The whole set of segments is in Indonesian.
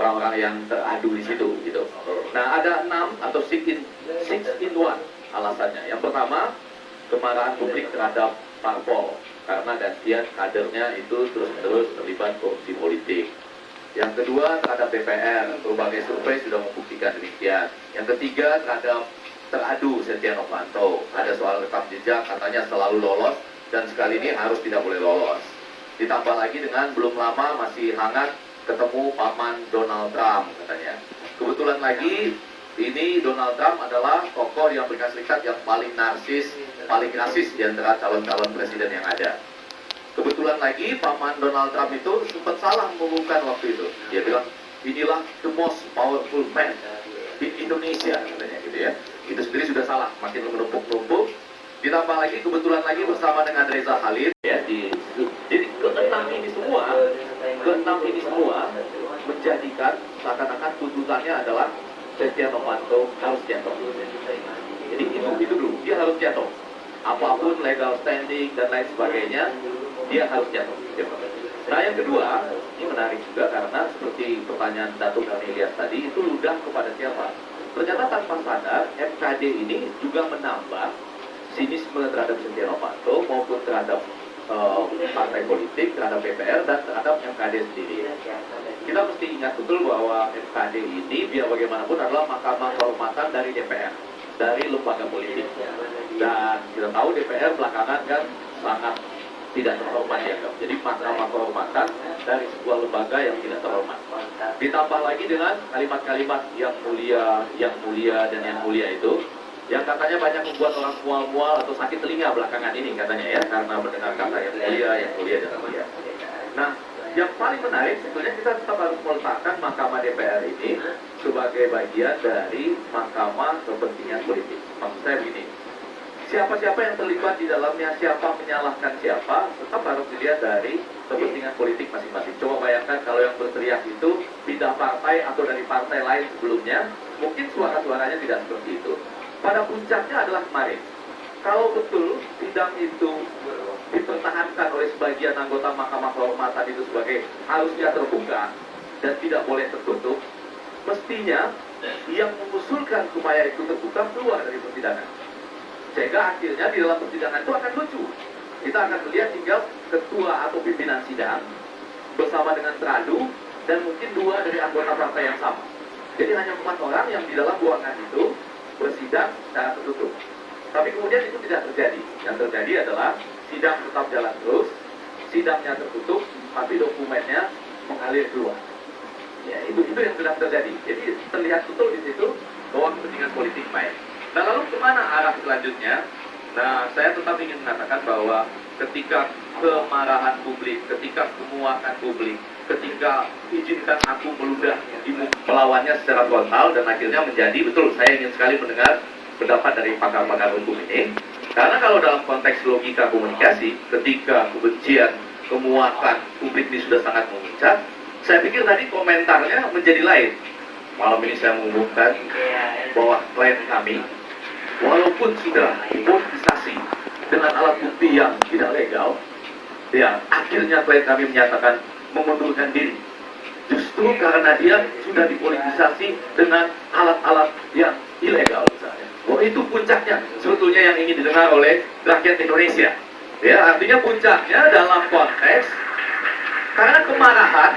orang-orang yang teradu di situ gitu. Nah, ada 6 atau 6 in 1 alasannya. Yang pertama, kemarahan publik terhadap parpol karena gantian kadernya itu terus-menerus terlibat korupsi politik. Yang kedua, terhadap DPR, berbagai survei sudah membuktikan demikian. Yang ketiga, terhadap teradu Setia Novanto, ada soal rekam jejak katanya selalu lolos dan sekali ini harus tidak boleh lolos. Ditambah lagi dengan belum lama masih hangat ketemu paman Donald Trump katanya. Kebetulan lagi ini Donald Trump adalah tokoh yang Amerika Serikat yang paling narsis, paling rasis di antara calon-calon presiden yang ada. Kebetulan lagi paman Donald Trump itu sempat salah mengumumkan waktu itu. Dia bilang inilah the most powerful man di Indonesia katanya gitu ya. Itu sendiri sudah salah, makin menumpuk-numpuk. Ditambah lagi kebetulan lagi bersama dengan Reza Khalid ya jadi keenam ini semua menjadikan seakan-akan tuntutannya adalah Setia Novanto harus jatuh. Jadi itu dulu, dia harus jatuh. Apapun legal standing dan lain sebagainya, dia harus jatuh. Nah yang kedua, ini menarik juga karena seperti pertanyaan Datuk Ilyas tadi, itu ludah kepada siapa? Ternyata tanpa sadar, MKD ini juga menambah sinisme terhadap Setia Novanto maupun terhadap partai politik, terhadap DPR dan terhadap MKD sendiri. Kita mesti ingat betul bahwa MKD ini biar bagaimanapun adalah mahkamah kehormatan dari DPR, dari lembaga politik. Dan kita tahu DPR belakangan kan sangat tidak terhormat ya. Jadi mahkamah kehormatan dari sebuah lembaga yang tidak terhormat. Ditambah lagi dengan kalimat-kalimat yang mulia dan yang mulia itu, yang katanya banyak membuat orang mual-mual atau sakit telinga belakangan ini katanya ya, karena mendengar kata yang mulia dan mulia. Nah, yang paling menarik sebetulnya kita tetap harus meletakkan mahkamah DPR ini sebagai bagian dari mahkamah kepentingan politik. Maksud saya begini, siapa-siapa yang terlibat di dalamnya, siapa menyalahkan siapa, tetap harus dilihat dari kepentingan politik masing-masing. Coba bayangkan kalau yang berteriak itu pindah partai atau dari partai lain sebelumnya, mungkin suara-suaranya tidak seperti itu. Pada puncaknya adalah kemarin. Kalau betul sidang itu dipertahankan oleh sebagian anggota Mahkamah Kehormatan itu sebagai harusnya terbuka dan tidak boleh tertutup, mestinya yang mengusulkan supaya itu terbuka keluar dari persidangan. Sehingga akhirnya di dalam persidangan itu akan lucu. Kita akan melihat tinggal ketua atau pimpinan sidang bersama dengan teradu dan mungkin 2 dari anggota partai yang sama. Jadi hanya 4 orang yang di dalam ruangan itu bersidang secara tertutup. Tapi kemudian itu tidak terjadi. Yang terjadi adalah sidang tetap jalan terus, sidangnya tertutup, tapi dokumennya mengalir keluar. Ya, itu yang sedang terjadi. Jadi terlihat betul di situ bahwa kepentingan politik main. Nah, lalu kemana arah selanjutnya? Nah, saya tetap ingin mengatakan bahwa ketika kemarahan publik, ketika kemuakan publik, ketika izinkan aku meludah melawannya secara frontal dan akhirnya menjadi, betul, saya ingin sekali mendengar pendapat dari pakar-pakar hukum ini. Karena kalau dalam konteks logika komunikasi, ketika kebencian, kemuakan publik ini sudah sangat memuncak, saya pikir tadi komentarnya menjadi lain. Malam ini saya mengumumkan bahwa klien kami, walaupun sudah dipolitisasi dengan alat bukti yang tidak legal, ya akhirnya klien kami menyatakan mengundurkan diri. Justru karena dia sudah dipolitisasi dengan alat-alat yang ilegal misalnya. Wah, itu puncaknya sebetulnya yang ingin didengar oleh rakyat Indonesia. Ya, artinya puncaknya dalam konteks karena kemarahan,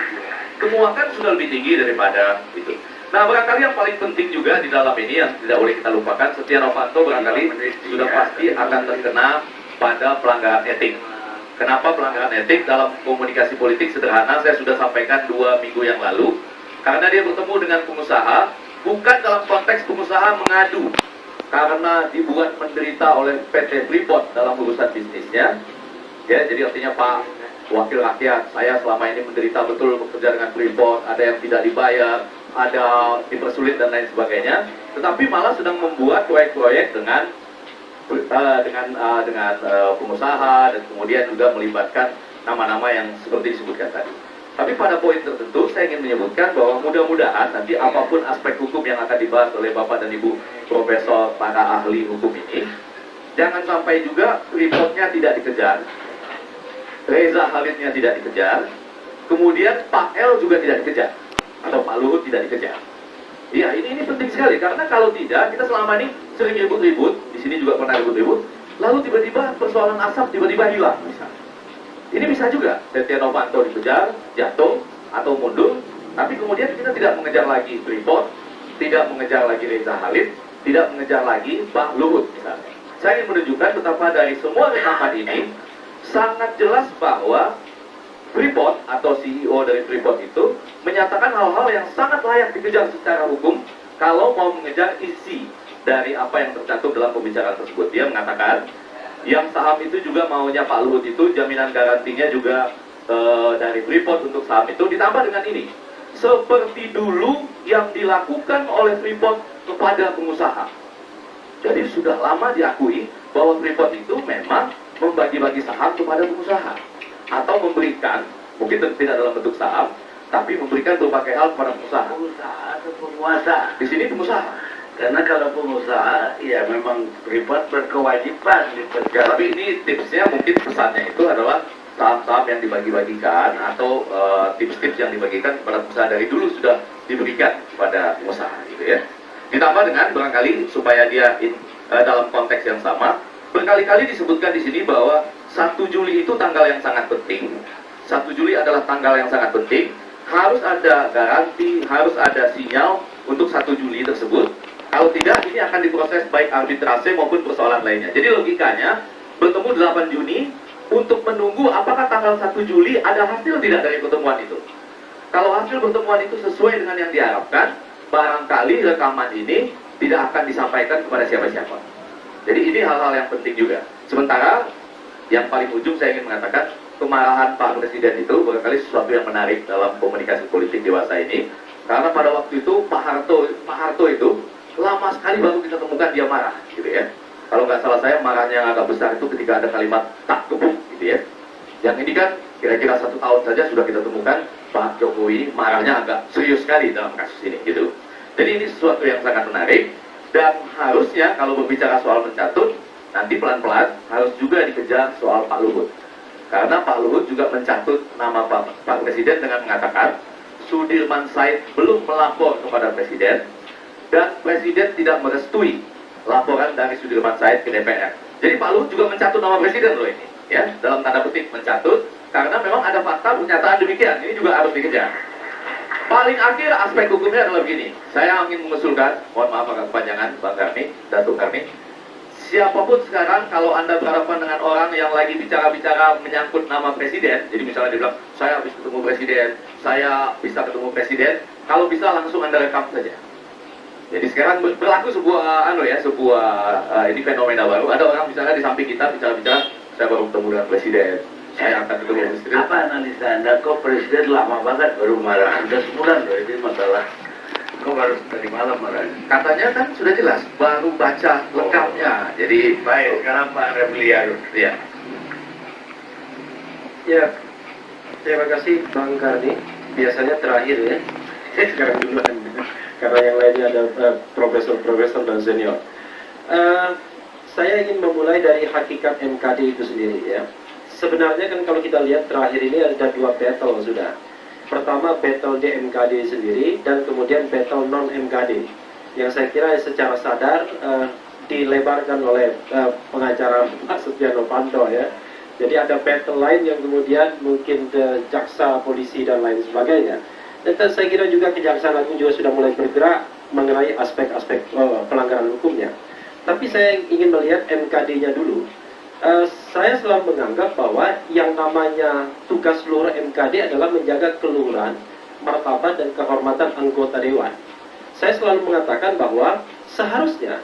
kemuakan sudah lebih tinggi daripada itu. Nah, barangkali yang paling penting juga di dalam ini yang tidak boleh kita lupakan, Setia Novanto barangkali sudah pasti akan terkena pada pelanggaran etik. Kenapa pelanggaran etik? Dalam komunikasi politik sederhana, saya sudah sampaikan 2 minggu yang lalu. Karena dia bertemu dengan pengusaha, bukan dalam konteks pengusaha mengadu, karena dibuat menderita oleh PT Freeport dalam urusan bisnisnya. Ya, jadi artinya Pak Wakil Rakyat, saya selama ini menderita betul bekerja dengan Freeport, ada yang tidak dibayar, ada dipersulit dan lain sebagainya. Tetapi malah sedang membuat proyek-proyek dengan pengusaha dan kemudian juga melibatkan nama-nama yang seperti disebutkan tadi. Tapi pada poin tertentu saya ingin menyebutkan bahwa mudah-mudahan nanti apapun aspek hukum yang akan dibahas oleh Bapak dan Ibu Profesor para ahli hukum ini, jangan sampai juga Freeport-nya tidak dikejar, Reza Khalidnya tidak dikejar, kemudian Pak L juga tidak dikejar, atau Pak Luhut tidak dikejar. Iya, ini penting sekali karena kalau tidak kita selama ini sering ribut-ribut, di sini juga pernah ribut-ribut, lalu tiba-tiba persoalan asap tiba-tiba hilang misalnya. Ini bisa juga Setia Novanto dikejar, jatuh atau mundur, tapi kemudian kita tidak mengejar lagi Freeport, tidak mengejar lagi Reza Halid, tidak mengejar lagi Pak Luhut misalnya. Saya ingin menunjukkan betapa dari semua rekaman ini sangat jelas bahwa Freeport atau CEO dari Freeport itu menyatakan hal-hal yang sangat layak dikejar secara hukum kalau mau mengejar isi dari apa yang tercantum dalam pembicaraan tersebut. Dia mengatakan yang saham itu juga maunya Pak Luhut itu jaminan garantinya juga dari Freeport untuk saham itu ditambah dengan ini. Seperti dulu yang dilakukan oleh Freeport kepada pengusaha. Jadi sudah lama diakui bahwa Freeport itu memang membagi-bagi saham kepada pengusaha. Atau memberikan, mungkin tidak dalam bentuk saham, tapi memberikan berbagai hal kepada pengusaha. Pengusaha atau penguasa? Di sini pengusaha. Karena kalau pengusaha, ya memang Freeport berkewajiban dipegang. Tapi ini tipsnya mungkin pesannya itu adalah saham-saham yang dibagi-bagikan atau tips-tips yang dibagikan kepada pengusaha dari dulu sudah diberikan kepada pengusaha, gitu ya. Ditambah dengan barangkali supaya dia dalam konteks yang sama, berkali-kali disebutkan di sini bahwa 1 Juli itu tanggal yang sangat penting. 1 Juli adalah tanggal yang sangat penting. Harus ada garansi, harus ada sinyal untuk 1 Juli tersebut. Kalau tidak, ini akan diproses baik arbitrase maupun persoalan lainnya. Jadi logikanya, bertemu 8 Juni untuk menunggu apakah tanggal 1 Juli ada hasil tidak dari pertemuan itu. Kalau hasil pertemuan itu sesuai dengan yang diharapkan, barangkali rekaman ini tidak akan disampaikan kepada siapa-siapa. Jadi ini hal-hal yang penting juga. Sementara yang paling ujung saya ingin mengatakan kemarahan Pak Presiden itu barangkali sesuatu yang menarik dalam komunikasi politik dewasa ini, karena pada waktu itu Pak Harto itu lama sekali baru kita temukan dia marah, gitu ya. Kalau nggak salah saya marahnya yang agak besar itu ketika ada kalimat tak gebuk, gitu ya. Yang ini kan kira-kira 1 tahun saja sudah kita temukan Pak Jokowi marahnya agak serius sekali dalam kasus ini, gitu. Jadi ini sesuatu yang sangat menarik dan harusnya kalau berbicara soal mencatut nanti pelan-pelan harus juga dikejar soal Pak Luhut. Karena Pak Luhut juga mencatut nama Pak Presiden dengan mengatakan Sudirman Said belum melapor kepada Presiden dan Presiden tidak merestui laporan dari Sudirman Said ke DPR. Jadi Pak Luhut juga mencatut nama Presiden loh ini, ya, dalam tanda petik mencatut karena memang ada fakta pernyataan demikian. Ini juga harus dikejar. Paling akhir aspek hukumnya adalah begini. Saya ingin mengusulkan, mohon maaf agak kepanjangan Bang Karni, Datuk Karni. Siapapun sekarang kalau Anda berhadapan dengan orang yang lagi bicara-bicara menyangkut nama presiden, jadi misalnya dia bilang, saya habis ketemu presiden, saya bisa ketemu presiden, kalau bisa langsung Anda rekam saja. Jadi sekarang berlaku sebuah ini fenomena baru. Ada orang misalnya di samping kita bicara-bicara, saya baru ketemu dengan presiden, saya akan ketemu dengan presiden. Apa analisa Anda? Kok presiden lama banget baru marah? Sudah sebulan loh ini masalah. Kok baru tadi malam marah? Katanya kan sudah jelas, baru baca lengkapnya. Jadi Baik, sekarang Pak Refliar. ya. Ya, terima kasih Bang Karni. Biasanya terakhir ya. Sekarang duluan. Karena yang lainnya ada profesor-profesor dan senior. Saya ingin memulai dari hakikat MKD itu sendiri ya. Sebenarnya kan kalau kita lihat terakhir ini ada 2 battle sudah. Pertama battle di MKD sendiri dan kemudian battle non MKD yang saya kira secara sadar dilebarkan oleh pengacara Pak Setia Novanto ya. Jadi ada battle lain yang kemudian mungkin jaksa, polisi dan lain sebagainya. Dan saya kira juga Kejaksaan Agung juga sudah mulai bergerak mengenai aspek-aspek pelanggaran hukumnya. Tapi saya ingin melihat MKD-nya dulu. Saya selalu menganggap bahwa yang namanya tugas seluruh MKD adalah menjaga keluhuran, martabat dan kehormatan anggota dewan. Saya selalu mengatakan bahwa seharusnya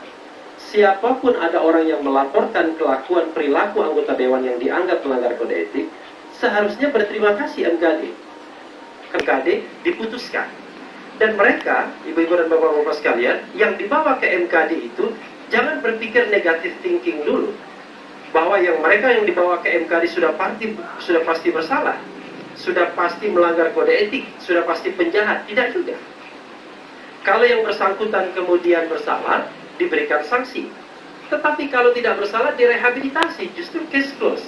siapapun ada orang yang melaporkan kelakuan perilaku anggota dewan yang dianggap melanggar kode etik, seharusnya berterima kasih MKD. MKD diputuskan. Dan mereka, ibu-ibu dan bapak-bapak sekalian, yang dibawa ke MKD itu jangan berpikir negatif thinking dulu. Bahwa yang mereka yang dibawa ke MKD sudah pasti bersalah, sudah pasti melanggar kode etik, sudah pasti penjahat. Tidak juga. Kalau yang bersangkutan kemudian bersalah, diberikan sanksi. Tetapi kalau tidak bersalah, direhabilitasi, justru case close.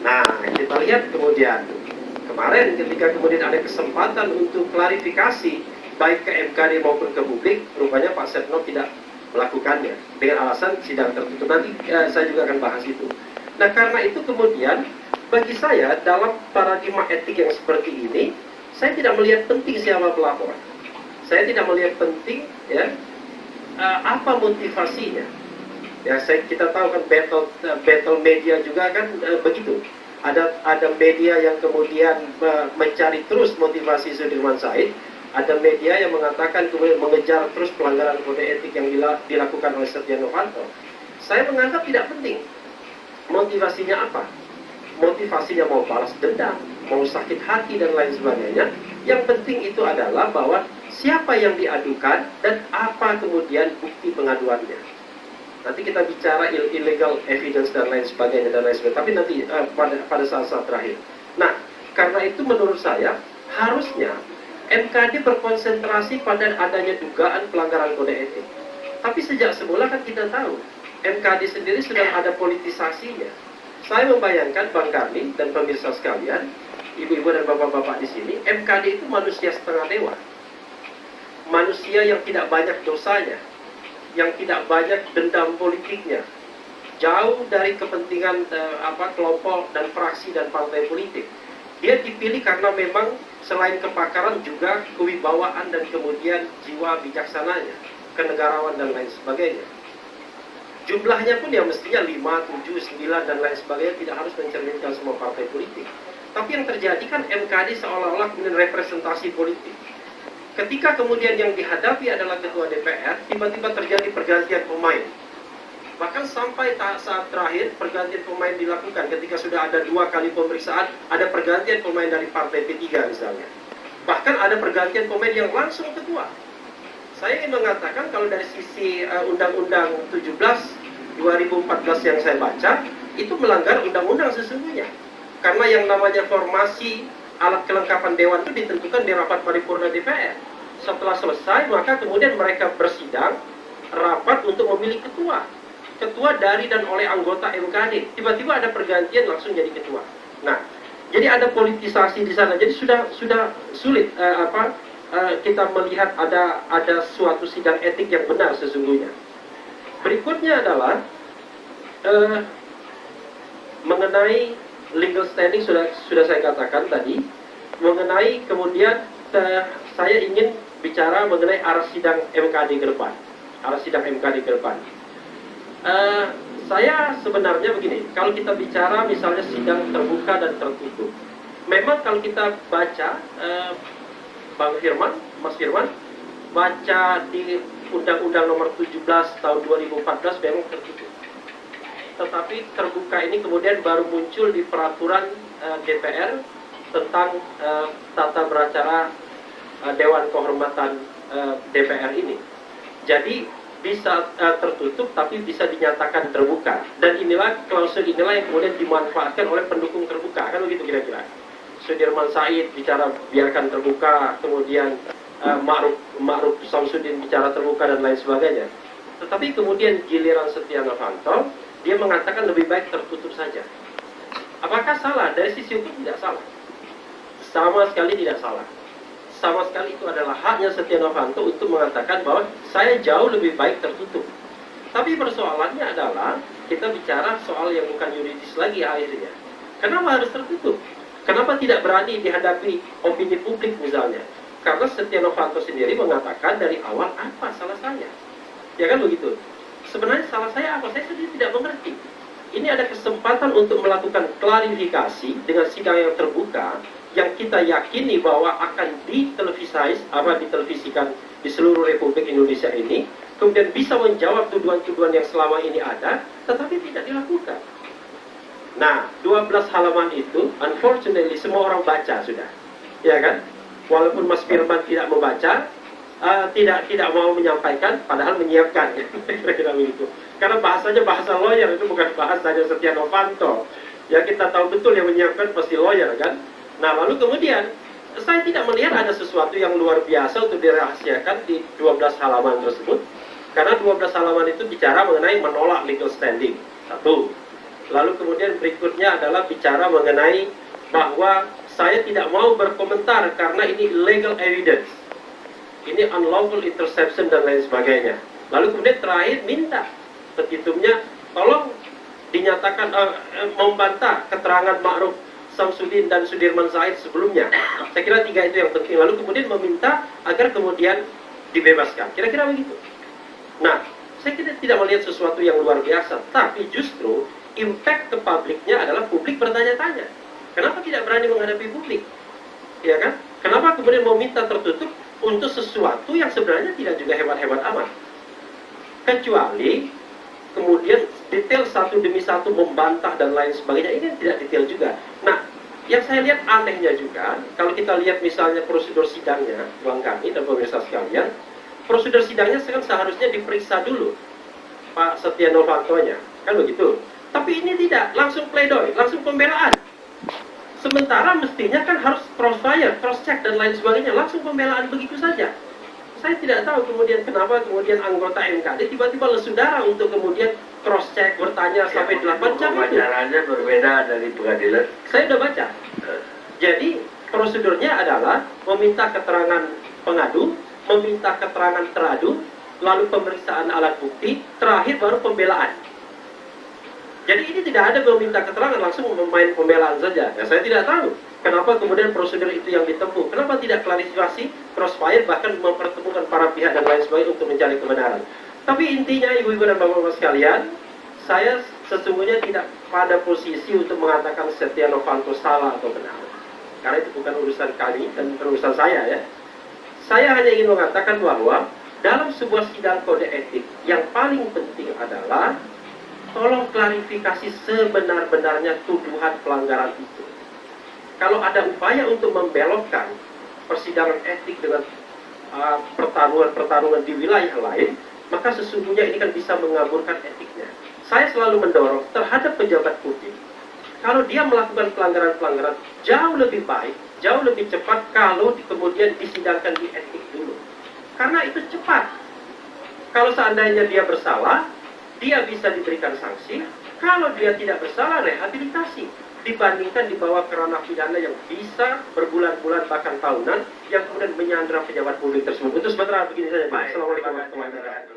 Nah, kita lihat kemudian kemarin ketika kemudian ada kesempatan untuk klarifikasi baik ke MKD maupun ke publik, rupanya Pak Setnov tidak melakukannya dengan alasan sidang tertutup. Nanti saya juga akan bahas itu. Nah, karena itu kemudian bagi saya dalam paradigma etik yang seperti ini, saya tidak melihat penting siapa pelapor. Saya tidak melihat penting ya apa motivasinya. Ya, kita tahu kan battle media juga kan begitu. Ada media yang kemudian mencari terus motivasi Sudirman Said, ada media yang mengatakan kemudian mengejar terus pelanggaran kode etik yang dilakukan oleh Setia Novanto. Saya menganggap tidak penting motivasinya apa. Motivasinya mau balas dendam, mau sakit hati dan lain sebagainya. Yang penting itu adalah bahwa siapa yang diadukan dan apa kemudian bukti pengaduannya. Nanti kita bicara illegal evidence dan lain sebagainya tapi nanti pada saat-saat terakhir. Nah, karena itu menurut saya harusnya MKD berkonsentrasi pada adanya dugaan pelanggaran kode etik. Tapi sejak semula kan kita tahu MKD sendiri sudah ada politisasinya. Saya membayangkan Bang Karni dan pemirsa sekalian, ibu-ibu dan bapak-bapak di sini, MKD itu manusia setengah dewa. Manusia yang tidak banyak dosanya, yang tidak banyak dendam politiknya, jauh dari kepentingan kelompok dan fraksi dan partai politik. Dia dipilih karena memang selain kepakaran juga kewibawaan dan kemudian jiwa bijaksananya, kenegarawan dan lain sebagainya. Jumlahnya pun ya mestinya 5, 7, 9 dan lain sebagainya, tidak harus mencerminkan semua partai politik. Tapi yang terjadi kan MKD seolah-olah kemudian representasi politik. Ketika kemudian yang dihadapi adalah ketua DPR, tiba-tiba terjadi pergantian pemain. Bahkan sampai saat terakhir pergantian pemain dilakukan ketika sudah ada 2 kali pemeriksaan, ada pergantian pemain dari partai P3 misalnya. Bahkan ada pergantian pemain yang langsung ketua. Saya ingin mengatakan kalau dari sisi Undang-Undang 17 2014 yang saya baca, itu melanggar undang-undang sesungguhnya. Karena yang namanya formasi alat kelengkapan dewan itu ditentukan di rapat paripurna DPR. Setelah selesai, maka kemudian mereka bersidang rapat untuk memilih ketua. Ketua dari dan oleh anggota MKD. Tiba-tiba ada pergantian langsung jadi ketua. Nah, jadi ada politisasi di sana. Jadi sudah sulit kita melihat ada suatu sidang etik yang benar sesungguhnya. Berikutnya adalah mengenai legal standing sudah saya katakan tadi. Mengenai kemudian saya ingin bicara mengenai arah sidang MKD ke depan. Arah sidang MKD ke depan. Saya sebenarnya begini, kalau kita bicara misalnya sidang terbuka dan tertutup, memang kalau kita baca Bang Firman, Mas Firman, baca di Undang-Undang Nomor 17 Tahun 2014 memang tertutup. Tetapi terbuka ini kemudian baru muncul di peraturan DPR tentang tata beracara Dewan Kehormatan DPR ini. Jadi bisa tertutup tapi bisa dinyatakan terbuka. Dan klausul inilah yang kemudian dimanfaatkan oleh pendukung terbuka, kan begitu kira-kira. Sudirman Said bicara biarkan terbuka, kemudian Ma'ruf Samsudin bicara terbuka dan lain sebagainya. Tetapi kemudian giliran Setia Novanto, dia mengatakan lebih baik tertutup saja. Apakah salah? Dari sisi hukum tidak salah. Sama sekali tidak salah. Sama sekali itu adalah haknya Setia Novanto untuk mengatakan bahwa saya jauh lebih baik tertutup. Tapi persoalannya adalah kita bicara soal yang bukan yuridis lagi akhirnya. Kenapa harus tertutup? Kenapa tidak berani dihadapi opini publik misalnya? Karena Setia Novanto sendiri mengatakan dari awal apa salah saya. Ya kan begitu. Sebenarnya salah saya apa? Saya sendiri tidak mengerti. Ini ada kesempatan untuk melakukan klarifikasi dengan sidang yang terbuka, yang kita yakini bahwa akan ditelevisikan di seluruh Republik Indonesia ini, kemudian bisa menjawab tuduhan-tuduhan yang selama ini ada, tetapi tidak dilakukan. Nah, 12 halaman itu, unfortunately, semua orang baca sudah. Ya kan? Walaupun Mas Firman tidak membaca, tidak mau menyampaikan, padahal menyiapkan. Kira-kira begitu. Karena bahasanya bahasa lawyer, itu bukan bahasanya Setia Novanto. Ya, kita tahu betul yang menyiapkan pasti lawyer, kan? Nah, lalu kemudian, saya tidak melihat ada sesuatu yang luar biasa untuk dirahasiakan di 12 halaman tersebut. Karena 12 halaman itu bicara mengenai menolak legal standing. Satu. Lalu kemudian berikutnya adalah bicara mengenai bahwa saya tidak mau berkomentar karena ini legal evidence. ini unlawful interception dan lain sebagainya. Lalu kemudian terakhir minta petitumnya tolong dinyatakan membantah keterangan Ma'ruf Samsudin dan Sudirman Said sebelumnya. Saya kira 3 itu yang penting. Lalu kemudian meminta agar kemudian dibebaskan. Kira-kira begitu. Nah, saya tidak melihat sesuatu yang luar biasa, tapi justru impact ke publiknya adalah publik bertanya-tanya. Kenapa tidak berani menghadapi publik? Ya kan? Kenapa kemudian meminta tertutup untuk sesuatu yang sebenarnya tidak juga hebat-hebat amat? Kecuali kemudian detail satu demi satu membantah dan lain sebagainya, ini tidak detail juga. Nah, yang saya lihat anehnya juga, kalau kita lihat misalnya prosedur sidangnya, Bang Kami dan pemirsa sekalian, prosedur sidangnya kan seharusnya diperiksa dulu Pak Setia Novanto-nya, kan begitu. Tapi ini tidak, langsung pledoi, langsung pembelaan. Sementara mestinya kan harus crossfire, cross-check dan lain sebagainya, langsung pembelaan begitu saja. Saya tidak tahu kemudian kenapa kemudian anggota MKD tiba-tiba lesu darah untuk kemudian cross-check, bertanya sampai 8 jam itu. Wajarannya berbeda dari pengadilan. Saya sudah baca. Jadi prosedurnya adalah meminta keterangan pengadu, meminta keterangan teradu, lalu pemeriksaan alat bukti, terakhir baru pembelaan. Jadi ini tidak ada meminta keterangan, langsung memain pembelaan saja. Ya, saya tidak tahu kenapa kemudian prosedur itu yang ditempuh. Kenapa tidak klarifikasi, crossfire, bahkan mempertemukan para pihak dan lain sebagainya untuk mencari kebenaran. Tapi intinya ibu-ibu dan bapak-bapak sekalian, saya sesungguhnya tidak pada posisi untuk mengatakan Setia Novanto salah atau benar. Karena itu bukan urusan kami dan urusan saya ya. Saya hanya ingin mengatakan bahwa dalam sebuah sidang kode etik yang paling penting adalah tolong klarifikasi sebenar-benarnya tuduhan pelanggaran itu. Kalau ada upaya untuk membelokkan persidangan etik dengan pertarungan-pertarungan di wilayah lain, maka sesungguhnya ini kan bisa mengaburkan etiknya. Saya selalu mendorong terhadap pejabat publik, kalau dia melakukan pelanggaran-pelanggaran, jauh lebih baik, jauh lebih cepat kalau kemudian disidangkan di etik dulu. Karena itu cepat. Kalau seandainya dia bersalah, dia bisa diberikan sanksi. Kalau dia tidak bersalah, rehabilitasi. Dibandingkan dibawa ke ranah pidana yang bisa berbulan-bulan bahkan tahunan, yang kemudian menyandra pejabat publik tersebut. Itu sebenarnya begini saja. Assalamualaikum warahmatullahi wabarakatuh.